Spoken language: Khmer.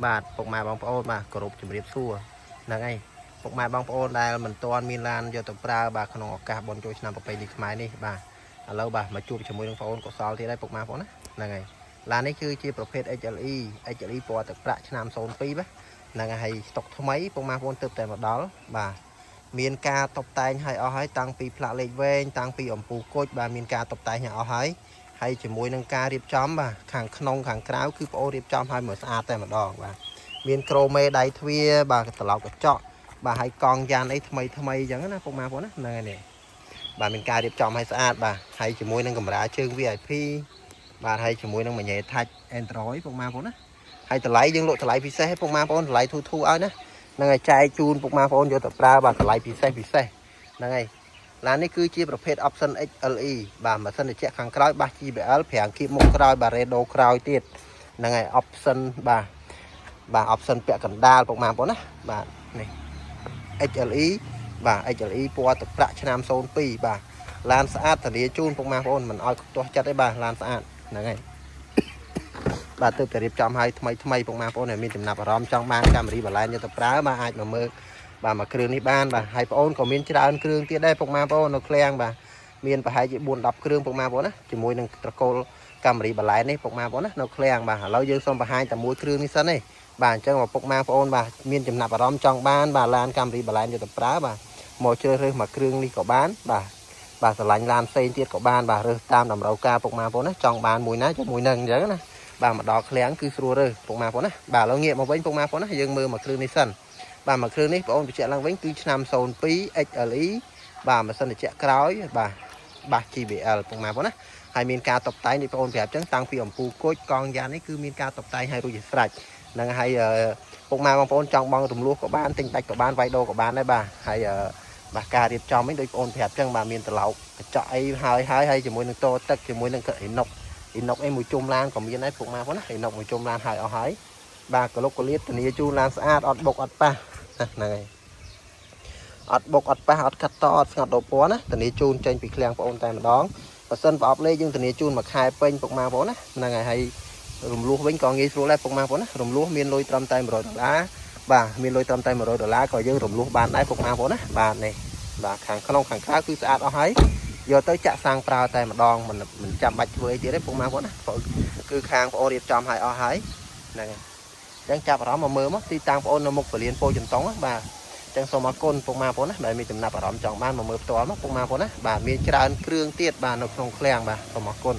បាទពុកម៉ែបងប្អូនបាទគោរពជំរាបសួរហ្នឹងហើយពុកម៉ែបងប្អូនដែលមិនទាន់មានឡានយកទៅប្រើបាទក្នុងឱកាសបុណ្យចូលឆ្នាំប្រពៃណីខ្មែរនេះបាទឥឡូវបាទមកជួបជាមួយនឹងបងប្អូនកុសលទៀតហើយពុកម៉ែបងប្អូនណាហ្នឹងហើយឡាននេះគឺជាប្រភេទ XLE ពណ៌ទឹកប្រាក់ឆ្នាំ02បាទហ្នឹងហើយស្តុកថ្មីពុកម៉ែបងប្អូនទើបតែមកដល់បាទមានការតុបតែងឲ្យអស់ហើយតាំងពីផ្លាកលេខវែងតាំងពីអំពូលគុជបាទមានការតុបតែងឲ្យអស់ហើយជាមួយនឹងការរៀបចំបាទខាងក្នុងខាងក្រៅគឺបងប្អូនរៀបចំឲ្យមើលស្អាតតែម្ដងបាទមានក្រូមេដៃទ្វារបាទត្រឡោកកញ្ចក់បាទហើយកង់យ៉ានអីថ្មីអញ្ចឹងណាពុកម៉ែបងប្អូនណាហ្នឹងហើយនេះបាទមានការរៀបចំឲ្យស្អាតបាទហើយជាមួយនឹងកាមេរ៉ាជើង VIP បាទហើយជាមួយនឹងមួយញ៉េថាច់ Android ពុកម៉ែបងប្អូនណាហើយតម្លៃយើងលក់តម្លៃពិសេសពុកម៉ែបងប្អូនតម្លៃធូរឲ្យណាហ្នឹងហើយចែកជូនពុកម៉ែបងប្អូនយកទៅប្រើបាទតម្លៃពិសេសហ្នឹងហើយឡាននេះគឺជាប្រភេទ option XLE បាទម៉ាស៊ីនត្រជាក់ខាងក្រោយបាស JBL 5គៀបមុខក្រោយបាទ radio ក្រោយទៀតហ្នឹងហើយ option បាទ option ពាក់កណ្ដាលពុកម៉ែបងប្អូនណាបាទនេះ XLE បាទ XLE ពណ៌ទឹកប្រាក់ឆ្នាំ02បាទឡានស្អាតធានាជូនពុកម៉ែបងប្អូនមិនឲ្យខ្ទាស់ចិត្តទេបាទឡានស្អាតហ្នឹងហើយបាទទើបតែរៀបចំឲ្យថ្មីពុកម៉ែបងប្អូនដែលមានចំណាប់អារម្មណ៍ចង់បានកាមេរ៉ាបាឡែនយកទៅប្រើបាទអាចមកមើលបាទមកគ្រឿងនេះបានបាទហើយបងប្អូនក៏មានច្រើនគ្រឿងទៀតដែរពុកម៉ែបងប្អូននៅឃ្លាំងបាទមានប្រហែលជា4-10គ្រឿងពុកម៉ែបងប្អូនណាជាមួយនឹងត្រកូលកាមេរ៉ាបាឡែននេះពុកម៉ែបងប្អូនណានៅឃ្លាំងបាទឥឡូវយើងសូមបង្ហាញតែមួយគ្រឿងនេះសិនទេបាទអញ្ចឹងមកពុកម៉ែបងប្អូនបាទមានចំណាប់អារម្មណ៍ចង់បានបាទឡានកាមេរ៉ាបាឡែនយកទៅប្រើបាទមកជ្រើសរើសមកគ្រឿងនេះក៏បានបាទស្រឡាញ់ឡានផ្សេងទៀតក៏បានបាទរើសតាមតម្រូវការពុកម៉ែបងប្អូនណាចង់បានមួយណាជាមួយនឹងអញ្ចឹងណាបាទមកដល់ឃ្លាំងគឺស្រួលរើសពុកម៉ែបងប្អូនណាបាទឥឡូវងាកមកវិញពុកម៉ែបងប្អូនណាយើងមើលមកគ្រឿងនេះសិនបាទមកគ្រឿងនេះបងប្អូនបញ្ជាក់ឡើងវិញគឺឆ្នាំ02 XLE បាទម៉ាស៊ីនត្រជាក់ក្រោយបាទបាស JBL ពុកម៉ែបងប្អូនណាហើយមានការតុបតែងនេះបងប្អូនប្រាប់ចឹងតាំងពីអំពូលគុជកង់យ៉ាននេះគឺមានការតុបតែងឲ្យរួចជាស្រេចហ្នឹងហើយពុកម៉ែបងប្អូនចង់បងរំលោះក៏បានទិញដាច់ក៏បានវាយដូរក៏បានដែរបាទហើយបាទការរៀបចំនេះដូចបងប្អូនប្រាប់ចឹងបាទមានត្រឡោកកញ្ចក់អីហើយជាមួយនឹងតទឹកជាមួយនឹងអ៊ីណុកអីមួយជុំឡានក៏មានដែរពុកម៉ែបងប្អូនណាអ៊ីណុកមួយជុំឡានហើយអស់ហើយបាទកលុកកលៀតធានាជូនឡានស្អាតអត់បុកអត់ប៉ះហ្នឹងហើយអត់បុកអត់ប៉ះអត់កាត់តអត់ស្ងត់ដោពណ៌ណាធានាជូនចេញពីឃ្លាំងបងប្អូនតែម្ដងបើសិនប្រអប់លេខយើងធានាជូនមួយខែពេញពុកម៉ែបងប្អូនណាហ្នឹងហើយរំលោះវិញក៏ងាយស្រួលដែរពុកម៉ែបងប្អូនណារំលោះមានលុយត្រឹមតែ$100បាទមានលុយត្រឹមតែ$100ក៏យើងរំលោះបានដែរពុកម៉ែបងប្អូនណាបាទនេះបាទខាងក្នុងខាងក្រៅគឺស្អាតអស់ហើយយកទៅចាក់សាំងប្រើតែម្ដងមិនចាំបាច់ធ្វើអីទៀតទេពុកម៉ែបងប្អូនណាគឺខាងបងប្អូនរៀបចំឲ្យអស់ហើយហ្នឹងហើយអញ្ចឹងចាប់អារម្មណ៍មកមើលមកទីតាំងបងប្អូននៅមុខពលានពោធិ៍ចន្ទង់បាទចឹងសូមអរគុណពុកម៉ែបងប្អូនណាដែលមានចំណាប់អារម្មណ៍ចង់បានមកមើលផ្ទាល់មកពុកម៉ែបងប្អូនណាបាទមានច្រើនគ្រឿងទៀតបាទនៅក្នុងឃ្លាំងបាទសូមអរគុណ